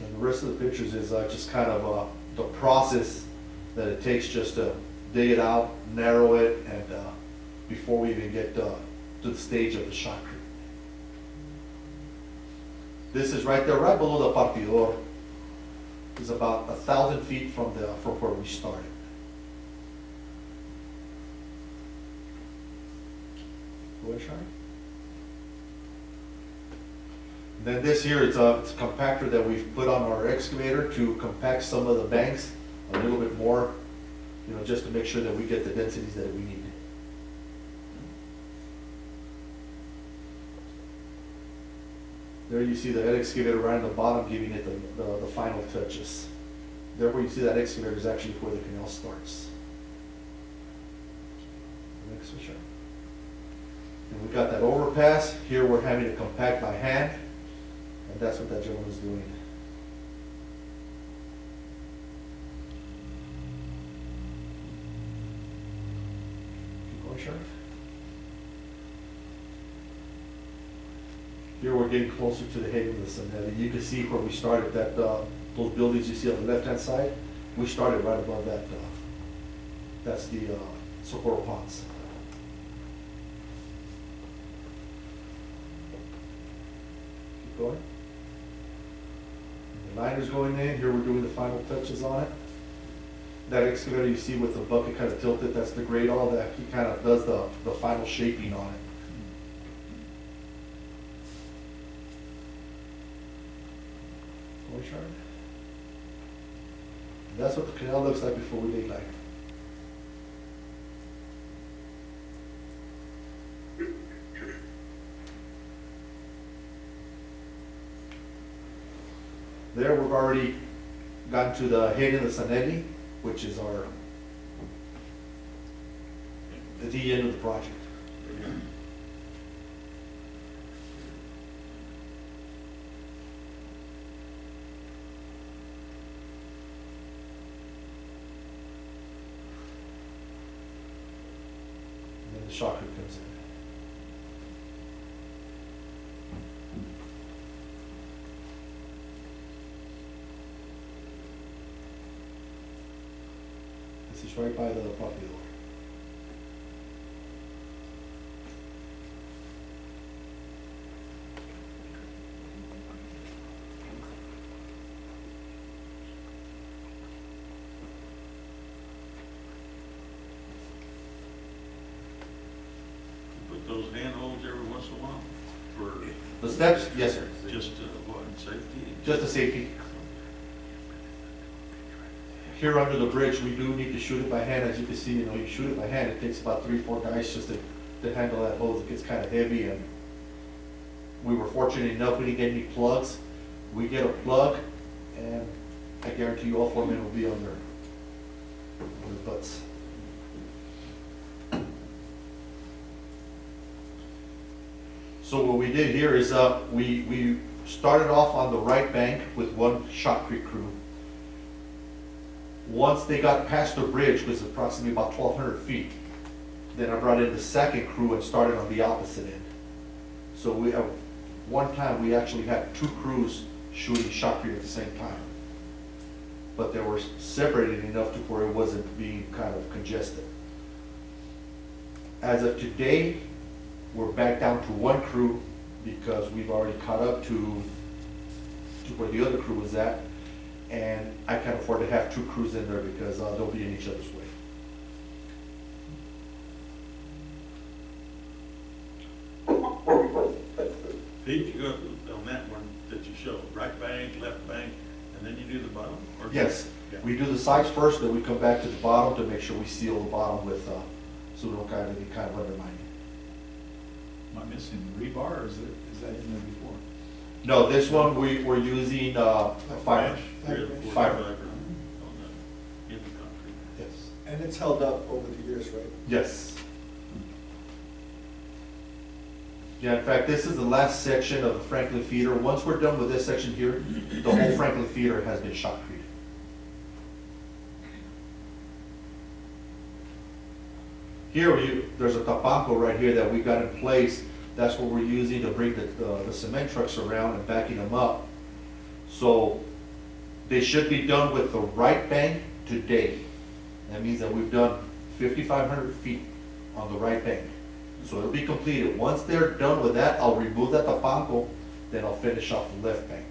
And the rest of the pictures is just kind of the process that it takes just to dig it out, narrow it, and before we even get to the stage of the shotcrete. This is right there, right below the partidor. It's about 1,000 feet from where we started. Go ahead, Sean. Then this here is it's a compactor that we've put on our excavator to compact some of the banks a little bit more, you know, just to make sure that we get the densities that we need. There you see the head excavator right on the bottom giving it the final touches. There where you see that excavator is actually where the canal starts. Next one, sure. And we've got that overpass. Here we're having to compact by hand, and that's what that gentleman is doing. Keep going, Sheriff. Here we're getting closer to the head of the Sonata. You can see where we started, that those buildings you see on the left-hand side. We started right above that. That's the Socorro Ponds. Keep going. The liner's going in. Here we're doing the final touches on it. That excavator you see with the bucket kind of tilted, that's the grade all that. He kind of does the final shaping on it. Chart. That's what the canal looks like before we lay line. There we've already gotten to the head of the Sanelli, which is the end of the project. The shotcrete comes in. This is right by the property line. Those handholds every once in a while for the steps? Yes, sir. Just what, safety? Just a safety. Here under the bridge, we do need to shoot it by hand. As you can see, you know, you shoot it by hand. It takes about 3-4 guys just to handle that hose. It gets kind of heavy, and we were fortunate enough we didn't get any plugs. We get a plug, and I guarantee you all 4 men will be on their butts. So what we did here is we started off on the right bank with one shotcrete crew. Once they got past the bridge, which was approximately about 1,200 feet, then I brought in the second crew and started on the opposite end. So we have, one time we actually had 2 crews shooting shotcrete at the same time. But they were separated enough to where it wasn't being kind of congested. As of today, we're back down to 1 crew because we've already caught up to where the other crew was at, and I can't afford to have 2 crews in there because they'll be in each other's way. Pete, you go on that one that you showed, right bank, left bank, and then you do the bottom? Or Yes, yeah. we do the sides first, then we come back to the bottom to make sure we seal the bottom with, so we don't kind of undermine it. Am I missing rebar, or is that in there before? No, this one we're using fiber. Fiber. Fiber. On the, in the concrete. Yes. And it's held up over the years, right? Yes. Yeah, in fact, this is the last section of the Franklin feeder. Once we're done with this section here, the whole Franklin feeder has been shotcreted. Here, there's a tapanco right here that we got in place. That's what we're using to bring the cement trucks around and backing them up. So They should be done with the right bank today. That means that we've done 5,500 feet on the right bank. So it'll be completed. Once they're done with that, I'll remove that tapanco, then I'll finish off the left bank.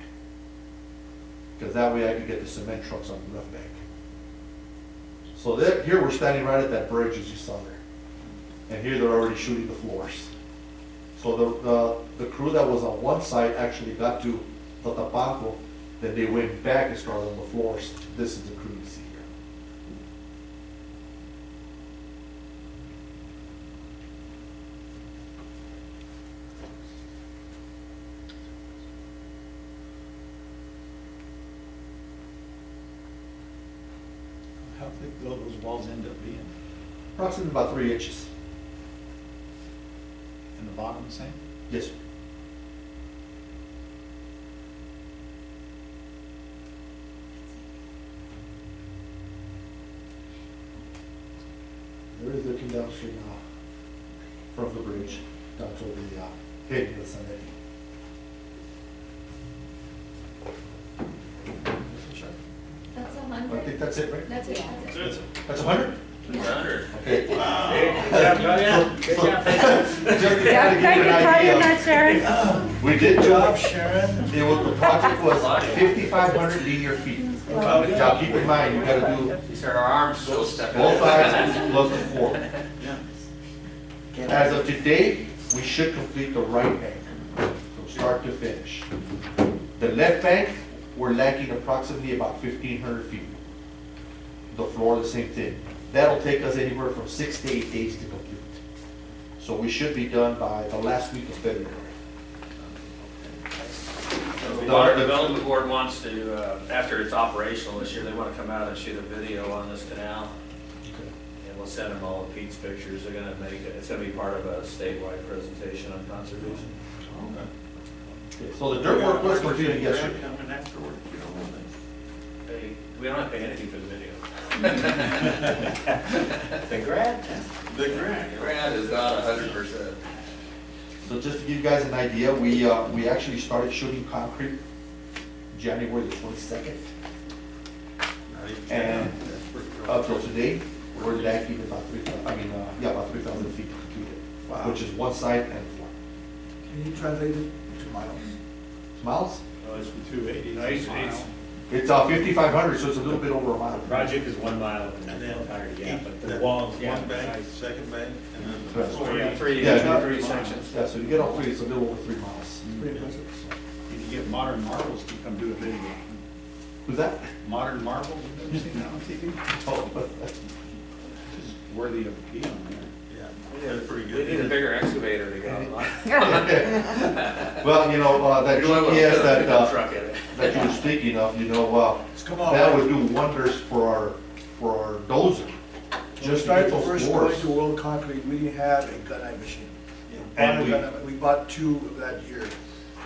Because that way I can get the cement trucks on the left bank. So that, here we're standing right at that bridge as you saw there. And here they're already shooting the floors. So the crew that was on one side actually got to the tapanco, then they went back and started on the floors. This is the crew you see here. How thick will those walls end up being? Approximately about 3 inches. And the bottom the same? Yes, sir. There is looking downstream now from the bridge down to the head of the San Eddie. That's I 100. think that's it, right? That's it, that's it. That's 100? 100. Okay. Good job, Good job. Just to kind of give you Thank you, an Tanya, idea, not Sharon. we did Good do job, it. Sharon. The project was 5,500 linear feet. Now keep in mind, you gotta do These are our arms still stuck. both sides plus the floor. Yeah. As of today, we should complete the right bank, from start to finish. The left bank, we're lacking approximately about 1,500 feet. The floor, the same thing. That'll take us anywhere from 6 to 8 days to complete. So we should be done by the last week of February. The Water Development Board wants to, after it's operational this year, they want to come out and shoot a video on this canal. And we'll send them all Pete's pictures. They're gonna make it, it's gonna be part of a statewide presentation on conservation. Okay, so the dirt work was completed yesterday. Coming afterwards, you know what I mean? We don't have to pay anything for the video. The grant? The grant. Grant is not 100%. So just to give you guys an idea, we actually started shooting concrete January the 22nd. And up till today, we're lacking about 3,000 feet to complete it, Wow. which is one side and floor. Can you translate it to miles? Miles? Oh, it's 280. Nice, It's 5,500, so it's a little bit over a mile. Project is 1 mile And and then then entire, yeah, each- but the that walls, yeah. One bank, second bank, and then the Right. floor. Yeah. Three sections. Yeah, so you get all three, it's a little over 3 miles. Pretty impressive. You can get Modern Marvels to come do a video. Who's that? Modern Marvels, have you ever seen that on TV? Oh, It's worthy of being on there. Yeah, that's pretty We need a good. bigger excavator to go. well, that GPS Truck in it. that you were speaking of, Let's come on. that would do wonders for our dozer. When we Just to started get those first going floors. to World Concrete, we didn't have a gunite machine. And We bought 2 that year.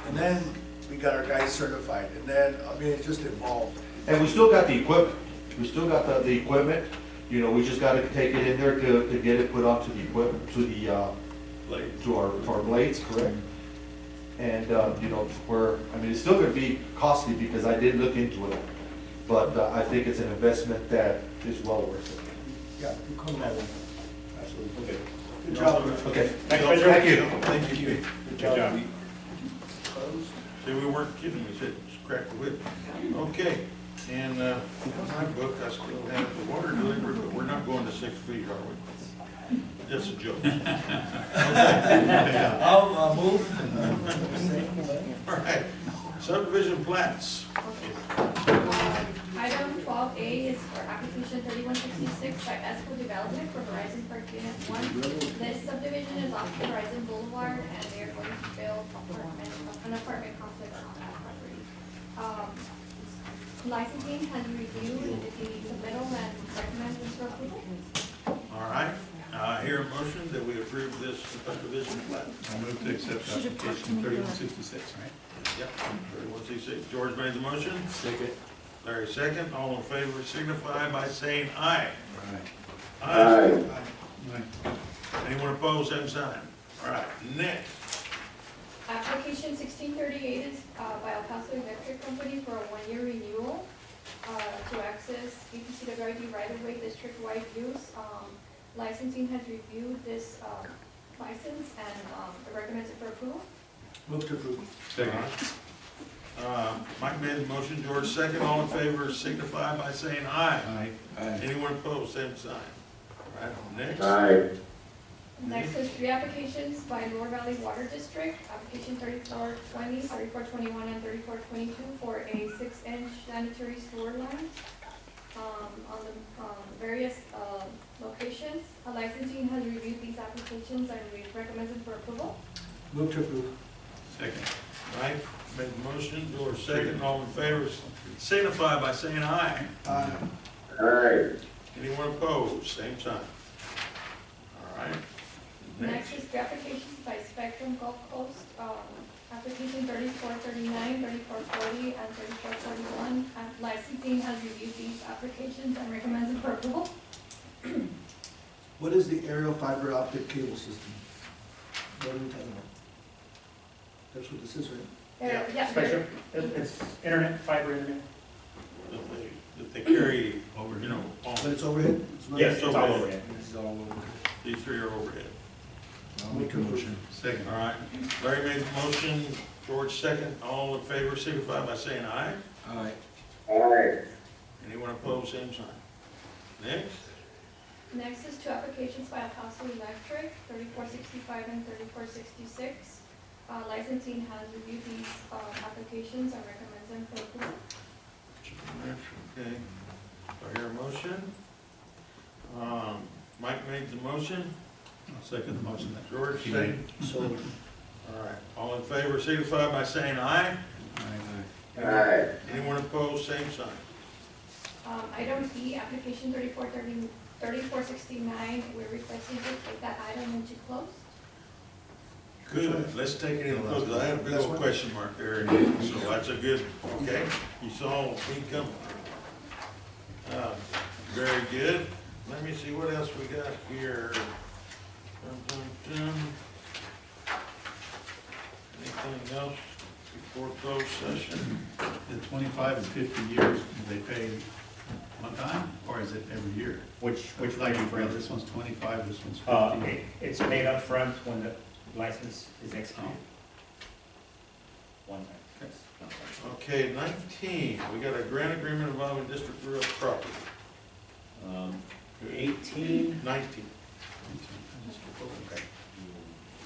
And then we got our guys certified. And then, it just evolved. And we still got the equipment. We still got the equipment. We just gotta take it in there to get it put onto the equipment, to our blades, correct? And, it's still gonna be costly because I did look into it. But, I think it's an investment that is well worth it. Yeah, you come on. Absolutely. Okay. Good job. Okay, Thank you. thank you. Thank you. Good job. See, we weren't kidding, we said, crack the whip. Okay, and, in my book, I still have the water delivery, but we're not going to 6 feet, are we? That's a joke. I'll move. All right, subdivision plats. Item 12A is for application 3166 by ESCO Development for Horizon Park Unit 1. This subdivision is off Horizon Boulevard, and they are going to build an apartment complex on that property. Licensing has reviewed, and if you need submittal and recommends for approval. All right, I hear a motion that we approve this subdivision plat. I move to accept application 3166, right? Yep, 3166. George made the motion. Second. Larry second. All in favor signify by saying aye. Aye. Aye. Anyone opposed, same sign. All right, next. Application 1638 is by El Paso Electric Company for a 1-year renewal. to access EPCWID right-of-way district-wide use. Licensing has reviewed this license and it recommends it for approval. Move to approve. Second. Mike made the motion, George second, all in favor signify by saying aye. Aye. Anyone opposed, same sign. All right, next. Next is 3 applications by Lower Valley Water District, application 3420, 3421, and 3422 for a 6-inch sanitary sewer line on the various locations. Licensing has reviewed these applications and recommends them for approval. Move to approve. Second. Mike made the motion, George second, all in favor signify by saying aye. Aye. Anyone opposed, same sign. All right. Next is 3 applications by Spectrum Gulf Coast, application 3439, 3440, and 3441. Licensing has reviewed these applications and recommends them for approval. What is the aerial fiber optic cable system? What are we talking about? That's what this is, right? Yeah. Spectrum, it's internet, fiber internet. That they carry over, you know, all, But it's overhead? It's not- Yes, it's all over it. This is all over. these 3 are overhead. I'll make a motion. Second, all right. Larry made the motion, George second, all in favor signify by saying aye. Aye. Anyone opposed, same sign. Next. Next is 2 applications by Apostle Electric, 3465 and 3466. Licensing has reviewed these applications and recommends them for approval. Okay. Do I hear a motion? Mike made the motion, I'll second the motion. George second. So, All right. All in favor signify by saying aye. Aye. Anyone opposed, same sign. Item E, application 3469, we're requesting to take that item into close. Good, let's take it in close, 'cause I had a big old question mark there, so that's a good, okay, you saw me coming. Very good, let me see what else we got here. Anything else before closed session? The 25 and 50 years, do they pay one time, or is it every year? Which Like, like you bring? this one's 25, this one's 50. It's paid up front when the license is executed. One time. Yes. Okay, 19, we got a grant agreement involving district real property. 18, 19. okay.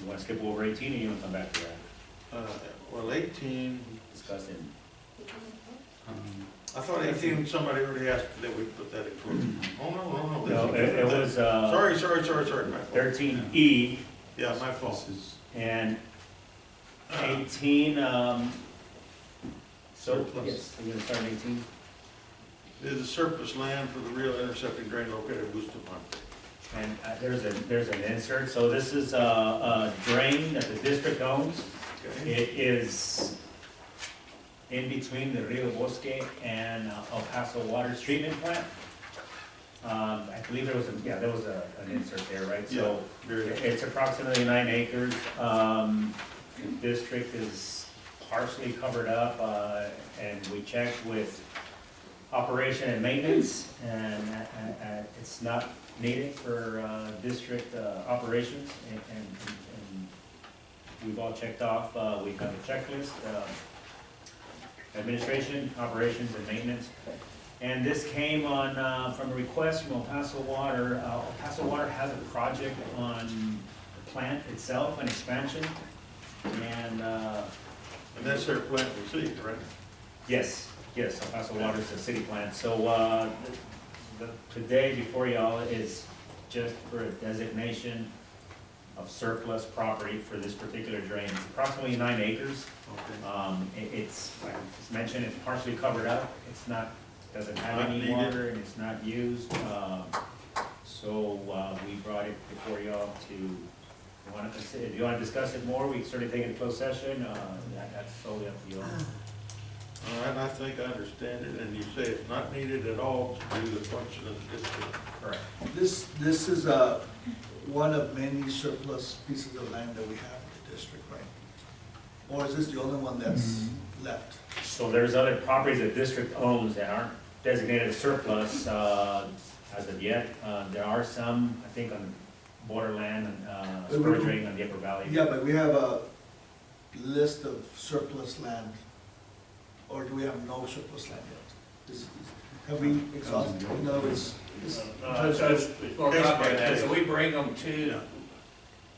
You want to skip over 18 or you want to come back to that? Well, 18, Discuss it. I thought 18, somebody already asked that we put that in closed. Oh, no. No, it was Sorry, my fault. 13E Yeah, my fault. This is and 18, so, Surplus. yes, we're gonna start at 18. It is a surplus land for the real intercepting drain located at Bustamante. And there's an insert, so this is a drain that the district owns. Okay? It is in between the Rio Bosque and El Paso Water Treatment Plant. I believe there was an insert there, right? So Very good. it's approximately 9 acres. The district is partially covered up, and we checked with operation and maintenance, and it's not needed for district operations, and we've all checked off. We have a checklist, administration, operations, and maintenance. And this came on from a request from El Paso Water. El Paso Water has a project on the plant itself, an expansion, and And that's their plant receipt, right? yes, El Paso Water is a city plant. So today before y'all is just for a designation of surplus property for this particular drain. It's approximately 9 acres. Okay. It's, like it's mentioned, it's partially covered up. It's not, doesn't have Not any needed. water and it's not used. So we brought it before y'all to, if you want to discuss it more, we can certainly take it to closed session. That's totally up to you all. All right, I think I understand it, and you say it's not needed at all to do the function of the district. Correct. this is one of many surplus pieces of land that we have in the district, right? Or is this the only one that's left? So there's other properties the district owns that aren't designated as surplus, as of yet. There are some, I think, on borderland, spur drain on the upper valley. Yeah, but we have a list of surplus land, or do we have no surplus land yet? Have we exhausted, in other words, Well, so we bring them to,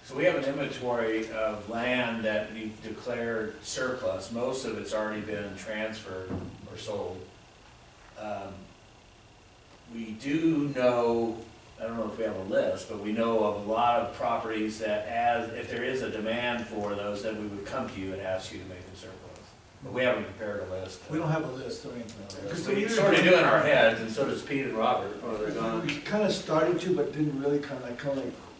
so we have an inventory of land that we've declared surplus. Most of it's already been transferred or sold. We do know, I don't know if we have a list, but we know of a lot of properties that if there is a demand for those, then we would come to you and ask you to make them surplus. But we haven't prepared a list. we don't have a list or anything. We sort of do in our heads, and so does Pete and Robert, or they're gone. We kind of started to, but didn't really kind of like,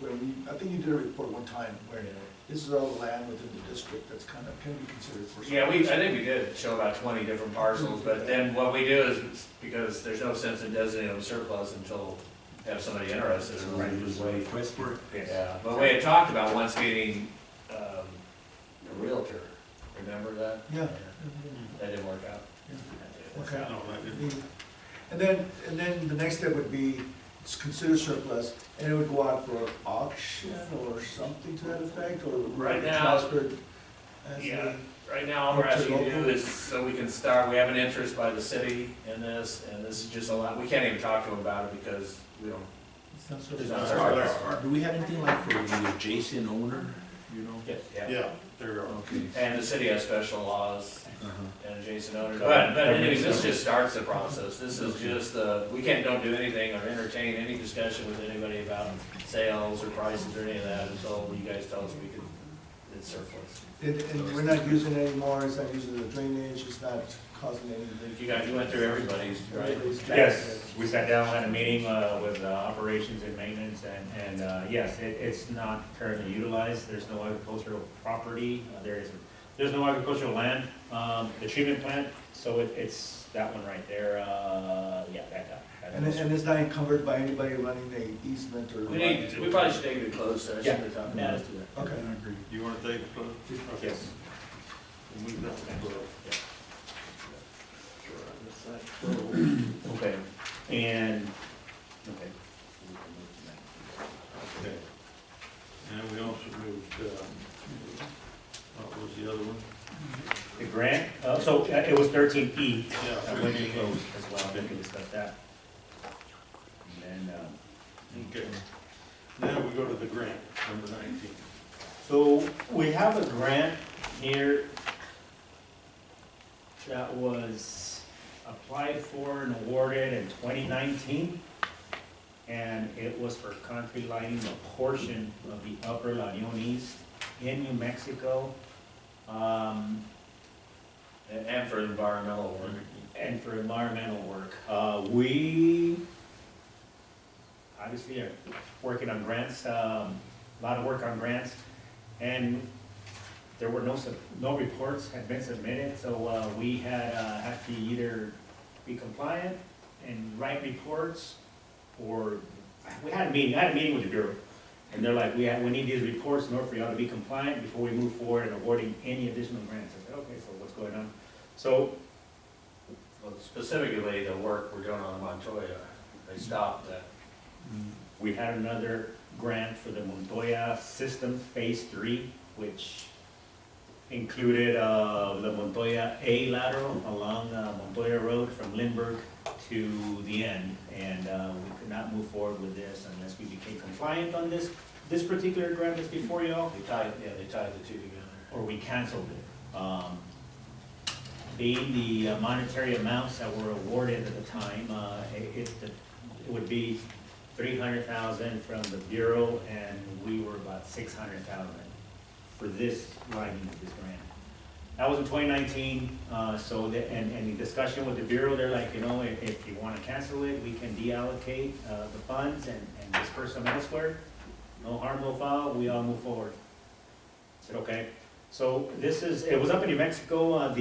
where we, I think you did a report one time where this is all the land within the district that's kind of, can be considered for. Yeah, I think we did show about 20 different parcels, but then what we do is, because there's no sense in designating them surplus until we have somebody interested in them, we just wait. Request for it? Yeah, but we had talked about once getting a realtor, remember that? Yeah. That didn't work out. Okay. No, that didn't. And then the next step would be, it's considered surplus, and it would go out for auction or something to that effect, or would Right be now- transferred as Yeah. a, Right now, all we're asking you to do is, so we can start, we have an interest by the city in this, and this is just a lot, we can't even talk to them about it because we don't, it's not It's surplus. not Do we have anything like for the adjacent owner, you know? yeah. Yeah, there are. Okay. And the city has special laws Uh-huh. and adjacent owners. But anyways, this just starts the process. This is just, we don't do anything or entertain any discussion with anybody about sales or prices or any of that until you guys tell us it's surplus. And we're not using it anymore, it's not using the drainage, it's not causing anything. You went through everybody's, right? Yes, we sat down, had a meeting with operations and maintenance, and yes, it's not currently utilized. There's no agricultural property, there's no agricultural land. The treatment plant, so it's that one right there, yeah, that guy. And it's not encumbered by anybody running the easement or. We probably should take it closed session Yeah. to talk Yeah, about let's it. do that. Okay. I agree. You want to take it, Cliff? Yes. We've got to close. Okay, and, okay. Okay. And we also moved, what was the other one? The grant, so it was 13E. Yeah, I went to 13E. close as well, we can discuss that. And then, Okay. Now we go to the grant, number 19. so we have a grant here that was applied for and awarded in 2019. And it was for concrete lighting a portion of the upper La Union East in New Mexico. And for environmental work. And for environmental work. We obviously are working on grants, a lot of work on grants, and there were no reports had been submitted, so we had to either be compliant and write reports, or I had a meeting with the Bureau, and they're like, we need these reports in order for y'all to be compliant before we move forward in awarding any additional grants. I said, okay, so what's going on? So Well, specifically, the work we're doing on Montoya, they stopped that. we had another grant for the Montoya System Phase 3, which included the Montoya A lateral along Montoya Road from Lindbergh to the end. And we could not move forward with this unless we became compliant on this particular grant that's before y'all, They tied the two together. or we canceled it. Being the monetary amounts that were awarded at the time, it would be 300,000 from the Bureau, and we were about 600,000 for this writing of this grant. That was in 2019, and the discussion with the Bureau, they're like, if you want to cancel it, we can deallocate the funds and disperse them elsewhere. No harm, no foul, we all move forward. I said, okay. So it was up in New Mexico,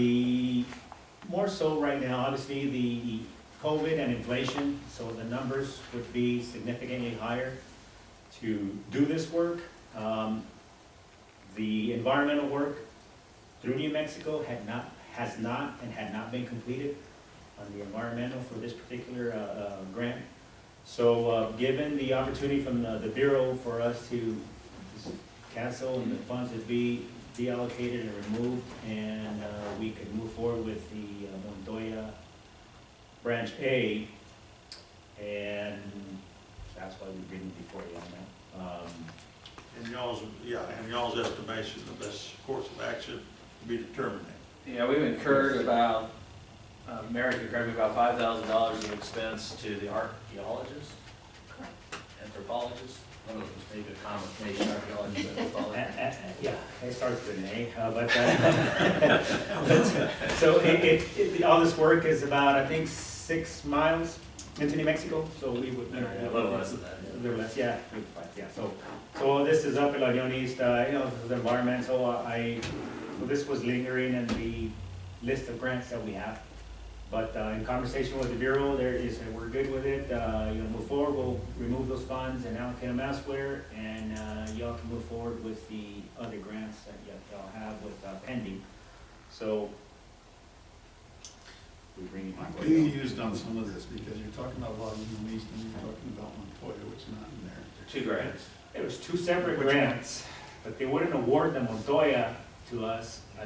more so right now, obviously, the COVID and inflation, so the numbers would be significantly higher to do this work. The environmental work through New Mexico had not been completed. on the environmental for this particular grant. So given the opportunity from the Bureau for us to cancel and the funds to be deallocated and removed, and we could move forward with the Montoya Branch A, and that's why we bring it before you on that. And y'all's estimation, the best course of action to be determined. Yeah, we've incurred about, Mary can correct me, about $5,000 of expense to the archaeologists, anthropologists. I don't know if it's maybe a combination, archaeologists and anthropologists. Yeah, it starts with an A, but so all this work is about, I think, 6 miles into New Mexico, so we would. Yeah, a little less than that. A little less, yeah, 3 to 5, yeah, so this is up in La Union East, this is environmental, so this was lingering in the list of grants that we have. But in conversation with the Bureau, we're good with it, move forward, we'll remove those funds and allocate them elsewhere, and y'all can move forward with the other grants that y'all have with pending. So, we bring it I'm before you. confused on some of this, because you're talking about La Union East and you're talking about Montoya, which is not in there. 2 grants. It was 2 separate grants, but they wouldn't award the Montoya to us A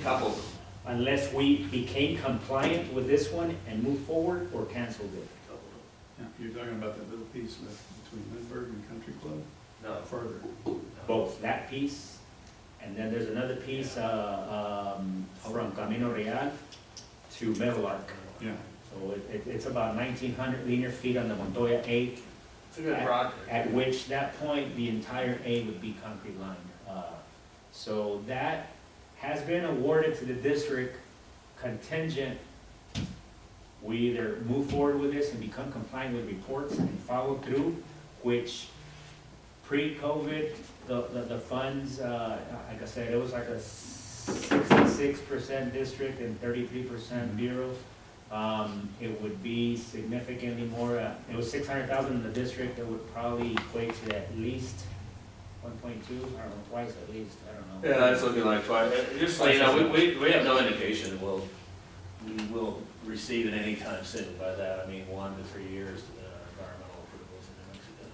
couple. unless we became compliant with this one and moved forward or canceled it. Yeah, you're talking about that little piece left between Lindbergh and Country Club, No. further. Both that piece, and then there's another piece from Camino Real to Metal Arc. Yeah. So it's about 1,900 linear feet on the Montoya A, It's a good project. at which that point, the entire A would be concrete lined. So that has been awarded to the district contingent. We either move forward with this and become compliant with reports and follow through, which pre-COVID, the funds, like I said, it was like a 66% district and 33% bureaus. It would be significantly more, it was 600,000 in the district, it would probably equate to at least 1.2, I don't know, twice at least, I don't know. Yeah, it's looking like twice. Just so you know, we have no indication that we will receive it anytime soon. By that, I mean 1 to 3 years environmental approvals in New Mexico.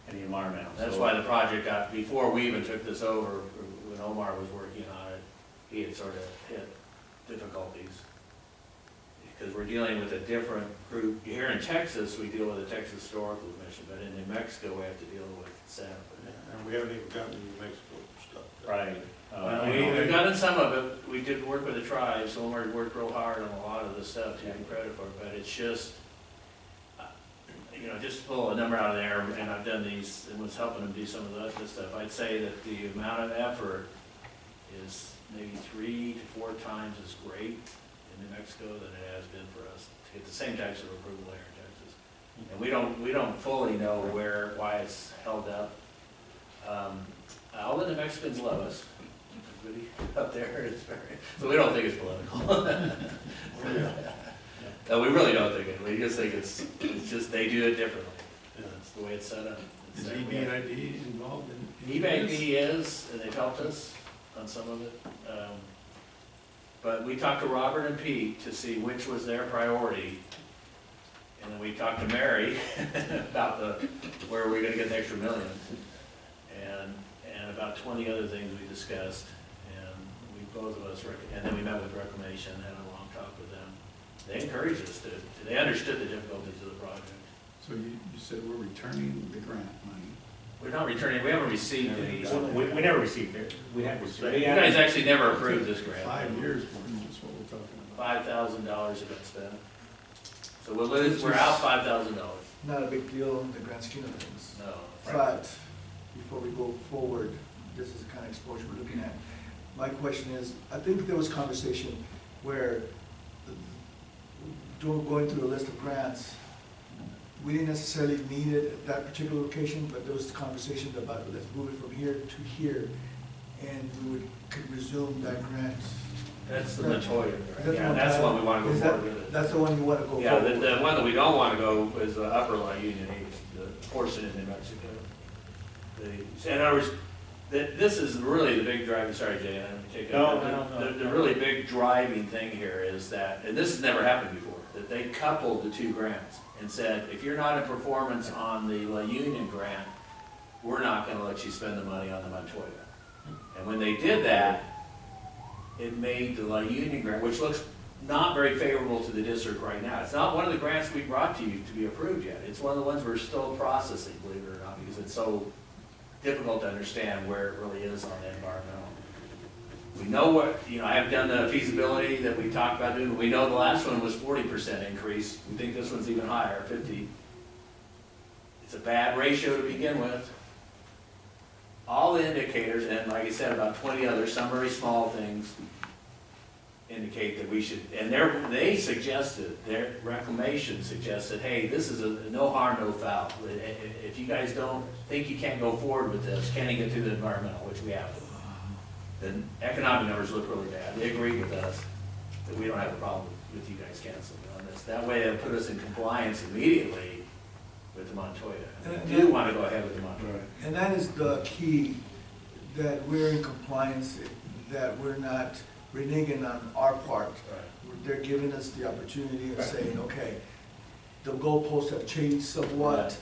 And the environmental. That's So- why the project got, before we even took this over, when Omar was working on it, he had sort of hit difficulties. Because we're dealing with a different group. Here in Texas, we deal with the Texas Historical Commission, but in New Mexico, we have to deal with Santa Fe. And we haven't even gotten to New Mexico stuff. Right. We've gotten some of it. We did work with the tribes. Omar worked real hard on a lot of the stuff to give him credit for it, but it's just, just pull a number out of there, and I've done these, and was helping them do some of the other stuff. I'd say that the amount of effort is maybe 3 to 4 times as great in New Mexico than it has been for us to get the same types of approval there in Texas. And we don't fully know why it's held up. All the New Mexicans love us. Everybody up there is very, so we don't think it's political. No, we really don't think it. We just think it's just, they do it differently. That's the way it's set up. Is EPCWID involved in? EPCWID is, and they've helped us on some of it. But we talked to Robert and Pete to see which was their priority. And then we talked to Mary about where are we gonna get the extra $1 million. And about 20 other things we discussed. And we both of us, and then we met with Reclamation, had a long talk with them. They encouraged us they understood the difficulties of the project. So you said we're returning the grant money. We're not returning, we haven't received any. We never received it. We have received it. You guys actually never approved this grant. 5 years worth is what we're talking about. $5,000 have been spent. So we're out $5,000. Not a big deal in the grand scheme of things. No. But before we go forward, this is the kind of exposure we're looking at. My question is, I think there was conversation where going through a list of grants, we didn't necessarily need it at that particular location, but there was conversation about let's move it from here to here, and we could resume that grant. That's the Montoya. Is that the Yeah, one that's the that- one we want to is go that- forward with. That's the one you want to go Yeah, forward. the one that we don't want to go is the Upper La Union East, the portion in New Mexico. In other words, This is really the big driving, sorry Jay, I didn't take it. No. The really big driving thing here is that, and this has never happened before, that they coupled the two grants and said, if you're not in performance on the La Union grant, we're not gonna let you spend the money on the Montoya. And when they did that, it made the La Union grant, which looks not very favorable to the district right now. It's not one of the grants we brought to you to be approved yet. It's one of the ones we're still processing, believe it or not, because it's so difficult to understand where it really is on the environmental. We know what, I haven't done the feasibility that we talked about doing, but we know the last one was 40% increase. We think this one's even higher, 50. It's a bad ratio to begin with. All the indicators, and like I said, about 20 others, some very small things, indicate that we should, and they suggested, their reclamation suggested, hey, this is a no harm, no foul. If you guys don't think you can't go forward with this, can you get through the environmental, which we have to. The economic numbers look really bad. They agreed with us that we don't have a problem with you guys canceling on this. That way it'll put us in compliance immediately with the Montoya. And we do want to go ahead with the Montoya. And that is the key, that we're in compliance, that we're not reneging on our part. They're giving us the opportunity of saying, okay, the goalposts have changed somewhat.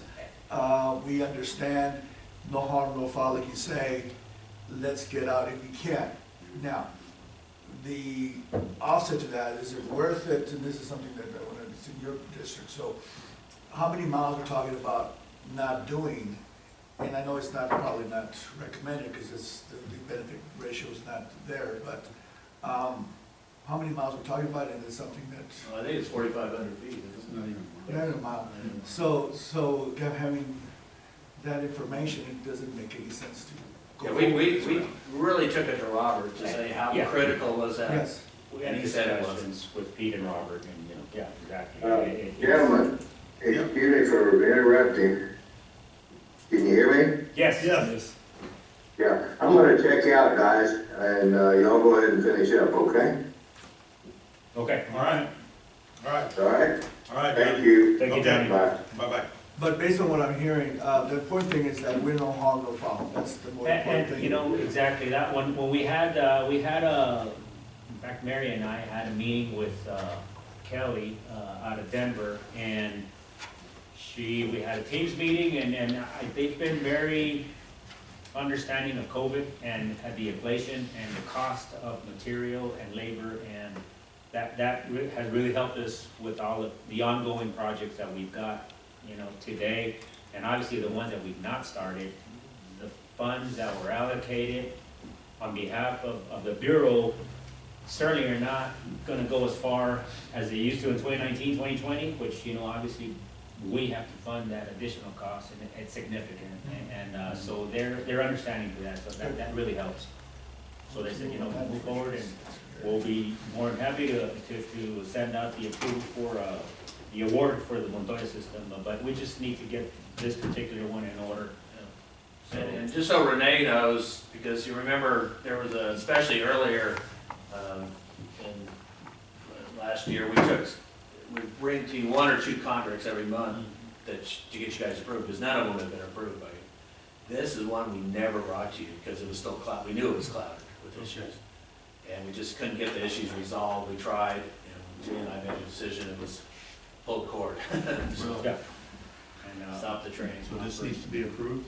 We understand, no harm, no foul, like you say, let's get out if we can. Now, the offset to that, is it worth it, and this is something that I want to, it's in your district, so how many miles we're talking about not doing? And I know it's not, probably not recommended because it's, the benefit ratio is not there, but how many miles we're talking about, and it's something that. I think it's 4,500 feet, isn't it? Not even a mile. So having that information, it doesn't make any sense to Yeah, go. we really took it to Robert to say how critical was that. Yes. We had And he said it discussions with Pete and Robert, and, yeah, exactly. Gentlemen, excuse me for interrupting. Can you hear me? Yes. Yes. Yeah, I'm gonna check out, guys, and y'all go ahead and finish up, okay? Okay. All right, All right? all right, Thank Johnny. you. Thank you, Okay. Johnny. Bye. Bye-bye. But based on what I'm hearing, the important thing is that we're no harm, no foul. That's the more important And, thing. exactly, that one, when we had in fact, Mary and I had a meeting with Kelly out of Denver, and we had a Teams meeting, and they've been very understanding of COVID and the inflation and the cost of material and labor, and that has really helped us with all of the ongoing projects that we've got, today, and obviously the ones that we've not started. The funds that were allocated on behalf of the Bureau certainly are not gonna go as far as they used to in 2019, 2020, which, obviously we have to fund that additional cost, and it's significant, and so they're understanding to that, so that really helps. So they said, we'll move forward, and we'll be more than happy to send out the approval for the award for the Montoya system, but we just need to get this particular one in order. And just so Renee knows, because you remember there was especially earlier in last year, we bring to you 1 or 2 contracts every month to get you guys approved, because none of them have been approved by you. This is one we never brought to you because it was still clouded. We knew it was clouded with issues. And we just couldn't get the issues resolved. We tried, Jay and I made a decision, it was pull the cord. So, Yeah. And, stop the train. So this needs to be approved,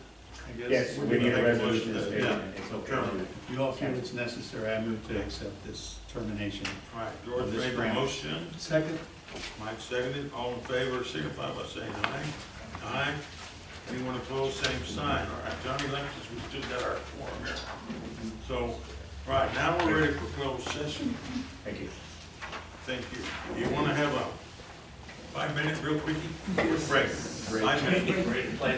I guess? yes, we need a resolution to state Yeah. that it's okay. If you all feel it's necessary, I move to accept this termination. All right, George Of this made the grant. motion, Second? Mike seconded, all in favor, signify by saying aye. Aye. Anyone opposed, same sign. All right, Johnny left us, we still got our quorum here. So, right, now we're ready for closed session. Thank you. Thank you. You wanna have a 5-minute real quickie? Break. 5 minutes. Ready to play